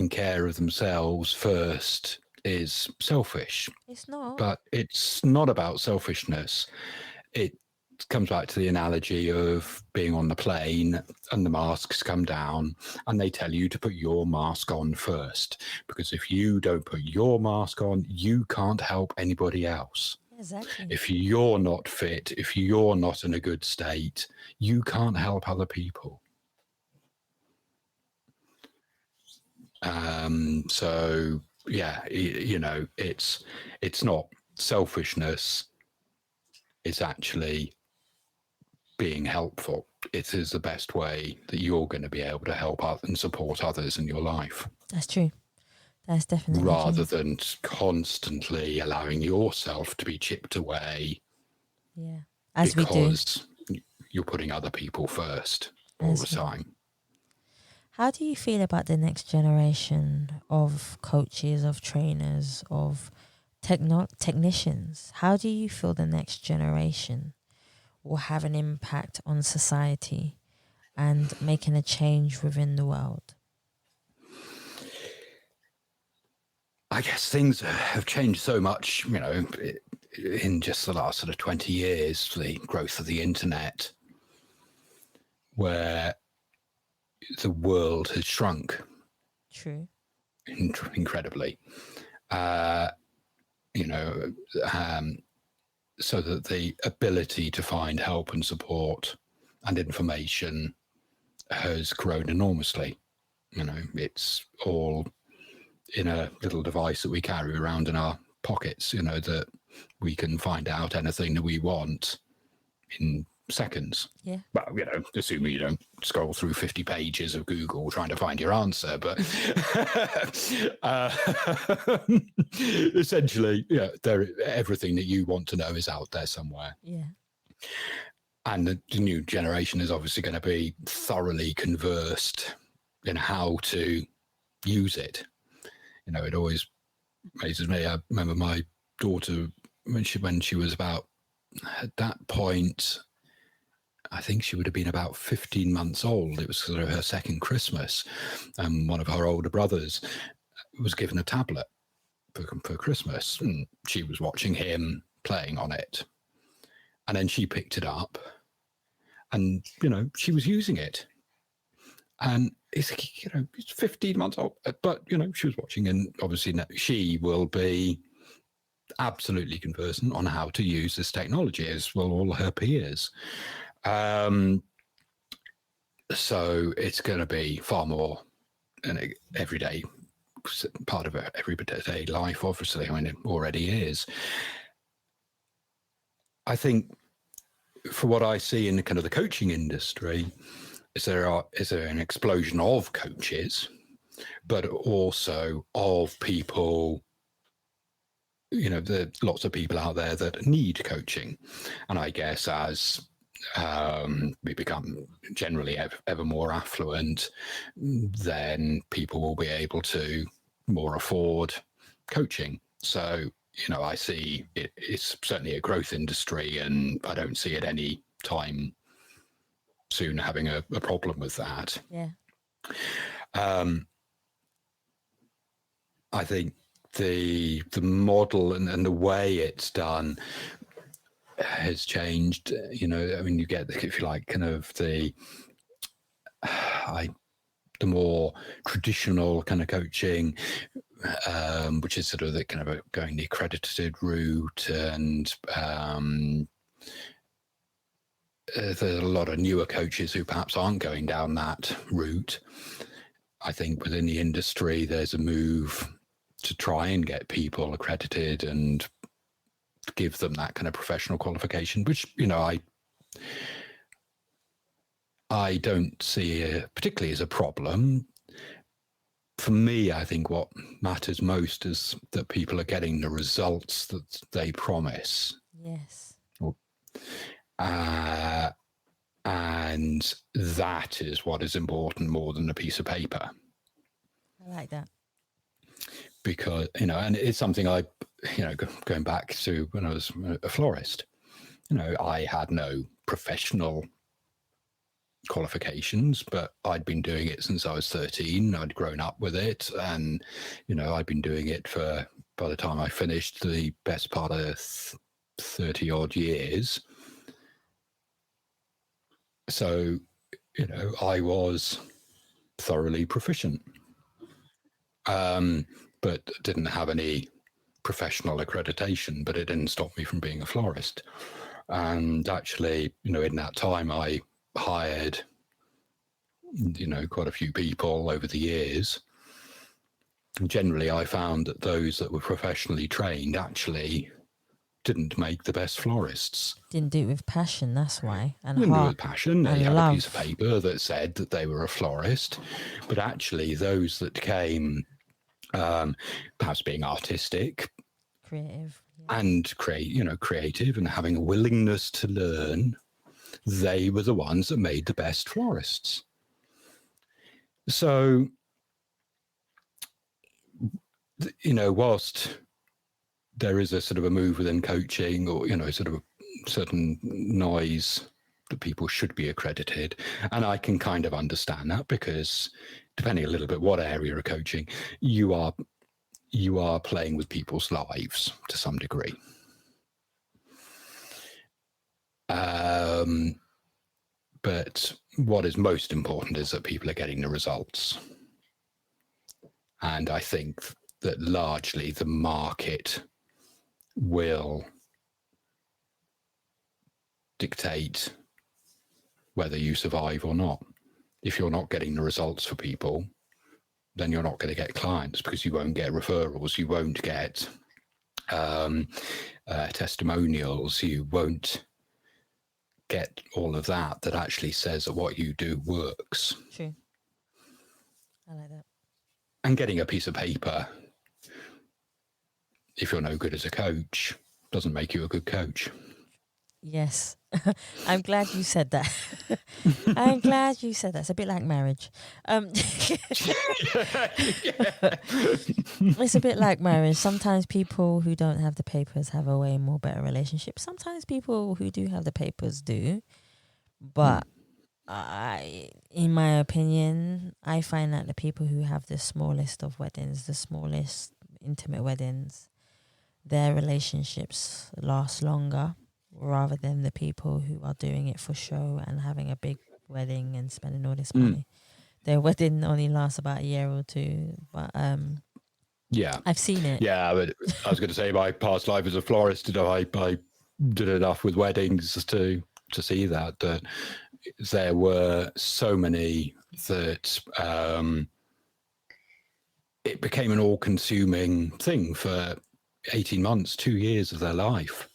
care of themselves first is selfish. It's not. But it's not about selfishness. It comes back to the analogy of being on the plane and the masks come down and they tell you to put your mask on first, because if you don't put your mask on, you can't help anybody else. Exactly. If you're not fit, if you're not in a good state, you can't help other people. So it's not selfishness. It's actually being helpful. It is the best way that you're going to be able to help out and support others in your life. That's true. That's definitely rather true. than constantly allowing yourself to be chipped away. Yeah, as we do. Because you're putting other people first all the time. How do you feel about the next generation of coaches, of trainers, of technicians? How do you feel the next generation will have an impact on society and making a change within the world? I guess things have changed so much, in just the last sort of 20 years, the growth of the internet, where the world has shrunk. True. Incredibly. So that the ability to find help and support and information has grown enormously. It's all in a little device that we carry around in our pockets, that we can find out anything that we want in seconds. Yeah. Well, assuming you don't scroll through 50 pages of Google trying to find your answer, but essentially, everything that you want to know is out there somewhere. Yeah. And the new generation is obviously going to be thoroughly conversed in how to use it. It always amazes me. I remember my daughter when she was about, at that point, I think she would have been about 15 months old. It was sort of her second Christmas. And one of her older brothers was given a tablet for Christmas. And she was watching him playing on it. And then she picked it up and, she was using it. And it's 15 months old, but, she was watching, and obviously she will be absolutely conversant on how to use this technology, as will all her peers. So it's going to be far more an everyday part of everyday life, obviously. I mean, it already is. I think for what I see in the kind of the coaching industry, is there an explosion of coaches, but also of people. There are lots of people out there that need coaching, and I guess as we become generally ever more affluent, then people will be able to more afford coaching. So, I see it's certainly a growth industry, and I don't see at any time soon having a problem with that. Yeah. I think the model and the way it's done has changed. You get, if you like, kind of the more traditional kind of coaching, which is sort of the kind of going the accredited route, and there's a lot of newer coaches who perhaps aren't going down that route. I think within the industry, there's a move to try and get people accredited and give them that kind of professional qualification, which, I don't see particularly as a problem. For me, I think what matters most is that people are getting the results that they promise. Yes. And that is what is important more than a piece of paper. I like that. Because, and it's something I, going back to when I was a florist, I had no professional qualifications, but I'd been doing it since I was 13. I'd grown up with it, and, I'd been doing it for, by the time I finished, the best part of 30 odd years. So, I was thoroughly proficient. But didn't have any professional accreditation, but it didn't stop me from being a florist. And actually, in that time, I hired, quite a few people over the years. And generally, I found that those that were professionally trained actually didn't make the best florists. Didn't do it with passion, that's why. And didn't do it heart with passion. They had love. a piece of paper that said that they were a florist, but actually those that came perhaps being artistic, creative, and creative, and having a willingness to learn, they were the ones that made the best florists. So, whilst there is a sort of a move within coaching, or sort of a certain noise that people should be accredited, and I can kind of understand that, because depending a little bit what area of coaching, you are playing with people's lives to some degree. But what is most important is that people are getting the results. And I think that largely the market will dictate whether you survive or not. If you're not getting the results for people, then you're not going to get clients, because you won't get referrals, you won't get testimonials, you won't get all of that actually says that what you do works. True. I like that. And getting a piece of paper, if you're no good as a coach, doesn't make you a good coach. Yes. I'm glad you said that. I'm glad you said that. It's a bit like marriage. It's a bit like marriage. Sometimes people who don't have the papers have a way more better relationship. Sometimes people who do have the papers do. But in my opinion, I find that the people who have the smallest of weddings, the smallest intimate weddings, their relationships last longer, rather than the people who are doing it for show and having a big wedding and spending all this money. Their wedding only lasts about a year or two, but yeah, I've seen it. Yeah, but I was going to say, my past life as a florist, I did enough with weddings to see that there were so many that it became an all-consuming thing for 18 months, 2 years of their life.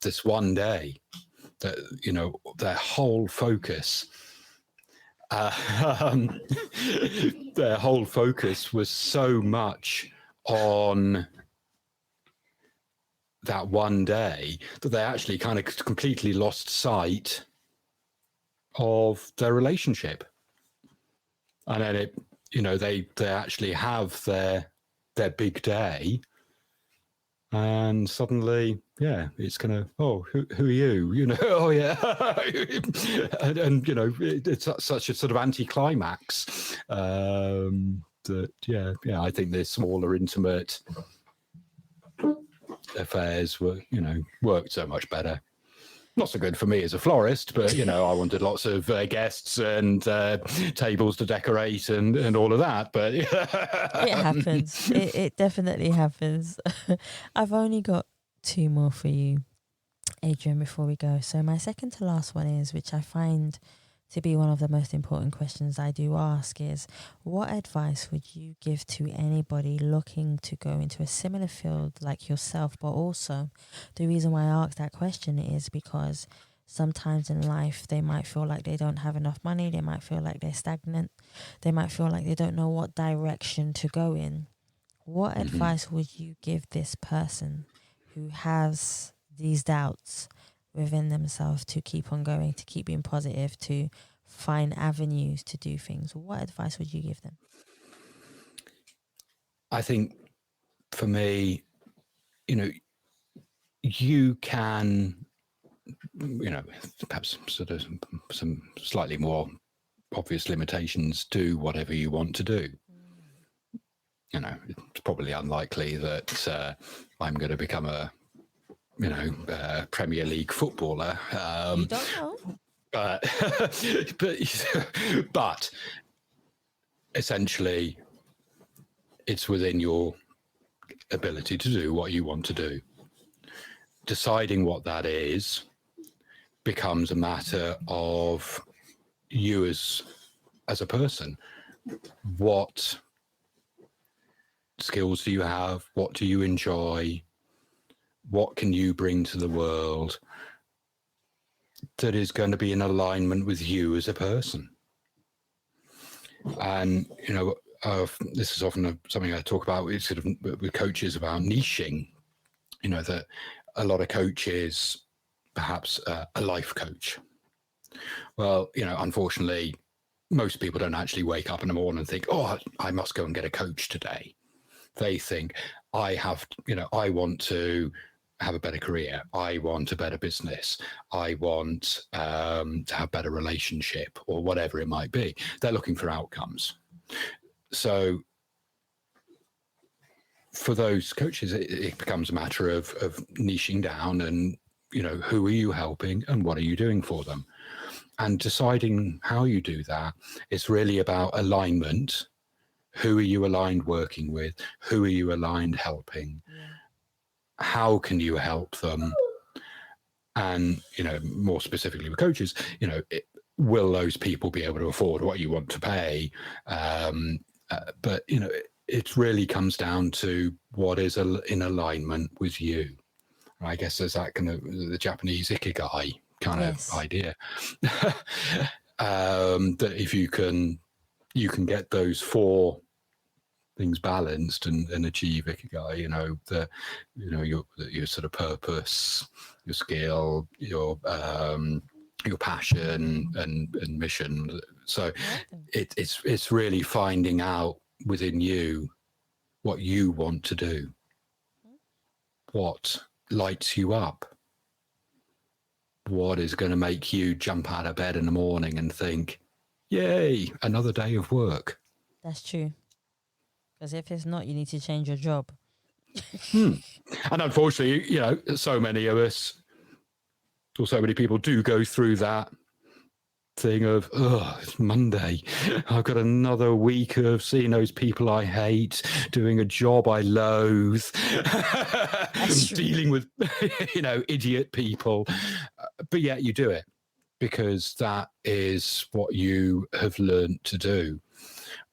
This one day, that, you know, their whole focus was so much on that one day that they actually kind of completely lost sight of their relationship. And then it, you know, they actually have their big day, and suddenly, yeah, it's gonna, oh, who are you? You know, oh yeah, and you know, it's such a sort of anticlimax that yeah, I think the smaller, intimate affairs worked so much better. Not so good for me as a florist, but you know, I wanted lots of guests and tables to decorate and all of that. But It happens. It definitely happens. I've only got 2 more for you, Adrian, before we go. So my second to last one is, which I find to be one of the most important questions I do ask, is what advice would you give to anybody looking to go into a similar field like yourself? But also, the reason why I ask that question is because sometimes in life they might feel like they don't have enough money, they might feel like they're stagnant, they might feel like they don't know what direction to go in. What advice would you give this person who has these doubts within themselves to keep on going, to keep being positive, to find avenues to do things? What advice would you give them? I think for me, you know, you can, you know, perhaps sort of some slightly more obvious limitations, do whatever you want to do. You know, it's probably unlikely that I'm going to become a Premier League footballer. You don't know. But essentially, it's within your ability to do what you want to do. Deciding what that is becomes a matter of you as a person. What skills do you have? What do you enjoy? What can you bring to the world that is going to be in alignment with you as a person? And, you know, this is often something I talk about with coaches about niching. You know, that a lot of coaches, perhaps a life coach. Well, you know, unfortunately, most people don't actually wake up in the morning and think, oh, I must go and get a coach today. They think, I want to have a better career. I want a better business. I want to have better relationship, or whatever it might be. They're looking for outcomes. So for those coaches, it becomes a matter of niching down and, you know, who are you helping and what are you doing for them? And deciding how you do that, it's really about alignment. Who are you aligned working with? Who are you aligned helping? Yeah. How can you help them? And, you know, more specifically with coaches, you know, will those people be able to afford what you want to pay? But, you know, it really comes down to what is in alignment with you. I guess there's that kind of the Japanese ikigai kind of idea. That if you can get those four things balanced and achieve ikigai, your sort of purpose, your skill, your passion and mission. So it's really finding out within you what you want to do, what lights you up, what is going to make you jump out of bed in the morning and think, yay, another day of work. That's true. Because if it's not, you need to change your job. And unfortunately, so many of us, or so many people do go through that thing of, it's Monday. I've got another week of seeing those people I hate, doing a job I loathe, dealing with, idiot people. But yet you do it because that is what you have learned to do,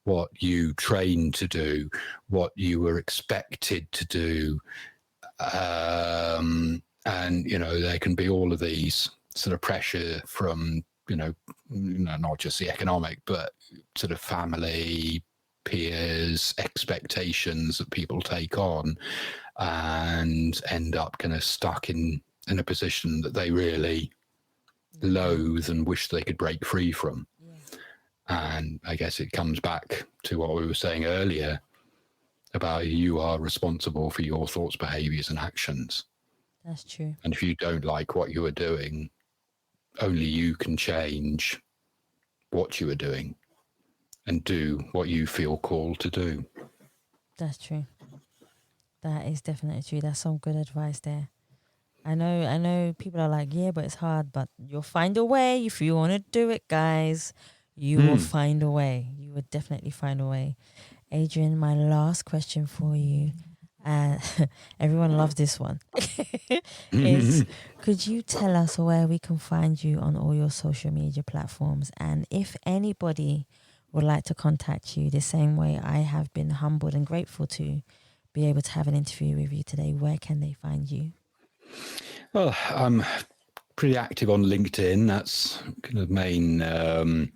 what you trained to do, what you were expected to do. And, there can be all of these sort of pressure from, not just the economic, but sort of family, peers, expectations that people take on and end up kind of stuck in a position that they really loathe and wish they could break free from. And I guess it comes back to what we were saying earlier about you are responsible for your thoughts, behaviors, and actions. That's true. And if you don't like what you are doing, only you can change what you are doing and do what you feel called to do. That's true. That is definitely true. That's some good advice there. I know people are like, yeah, but it's hard, but you'll find a way. If you want to do it, guys, you will find a way. You will definitely find a way. Adrian, my last question for you, everyone loves this one, is could you tell us where we can find you on all your social media platforms? And if anybody would like to contact you the same way I have been humbled and grateful to be able to have an interview with you today, where can they find you? Well, I'm pretty active on LinkedIn. That's kind of main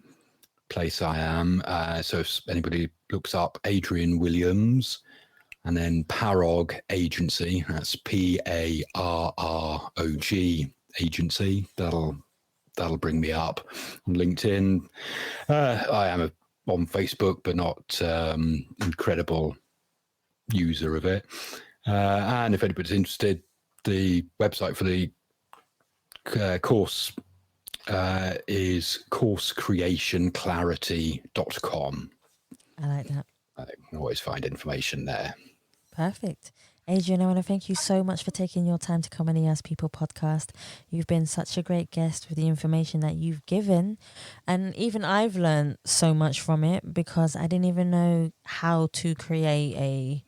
place I am. So if anybody looks up Adrian Williams and then Parog Agency, that's PARROG Agency, that'll bring me up on LinkedIn. I am on Facebook, but not incredible user of it. And if anybody's interested, the website for the course is coursecreationclarity.com. I like that. I can always find information there. Perfect. Adrian, I want to thank you so much for taking your time to come on the Ask People podcast. You've been such a great guest with the information that you've given. And even I've learned so much from it because I didn't even know how to create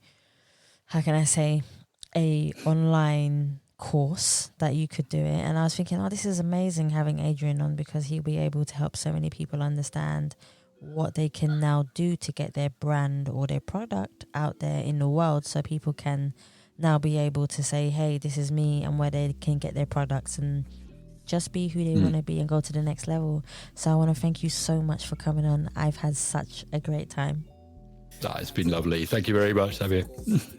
a online course that you could do it. And I was thinking, this is amazing having Adrian on because he'll be able to help so many people understand what they can now do to get their brand or their product out there in the world, so people can now be able to say, hey, this is me, and where they can get their products and just be who they want to be and go to the next level. So I want to thank you so much for coming on. I've had such a great time. It's been lovely. Thank you very much, Savia.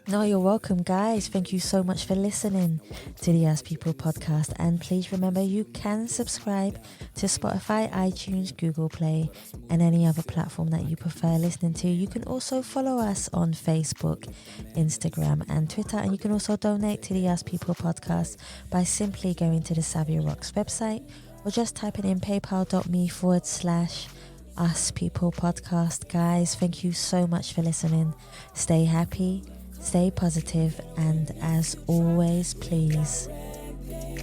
No, you're welcome, guys. Thank you so much for listening to the Ask People podcast. And please remember, you can subscribe to Spotify, iTunes, Google Play, and any other platform that you prefer listening to. You can also follow us on Facebook, Instagram, and Twitter. And you can also donate to the Ask People podcast by simply going to the Savia Rocks website or just typing in paypal.me/Us People podcast. Guys, thank you so much for listening. Stay happy, stay positive, and as always, please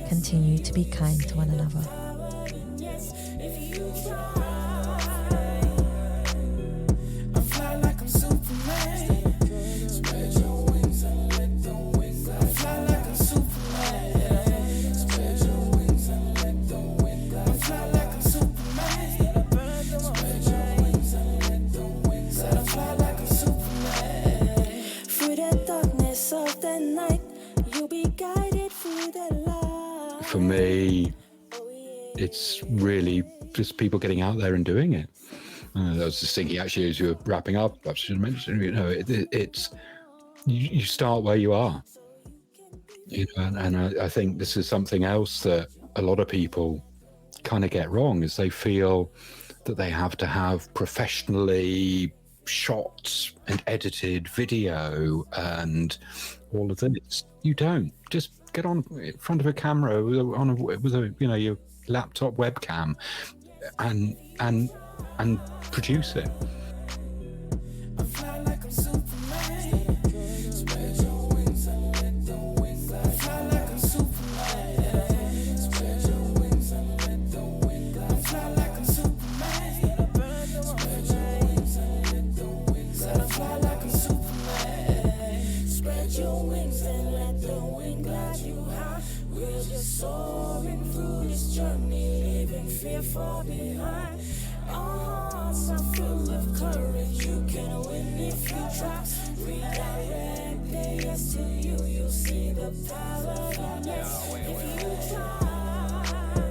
continue to be kind to one another. For me, it's really just people getting out there and doing it. I was just thinking, actually, as you were wrapping up, I should have mentioned, it's you start where you are. And I think this is something else that a lot of people kind of get wrong, is they feel that they have to have professionally shot and edited video and all of this. You don't. Just get on in front of a camera with a your laptop webcam and produce it. Soaring through this journey, leaving fear far behind. Our hearts are full of courage. You can win if you try. Redirect the yes to you. You'll see the power in us if you try.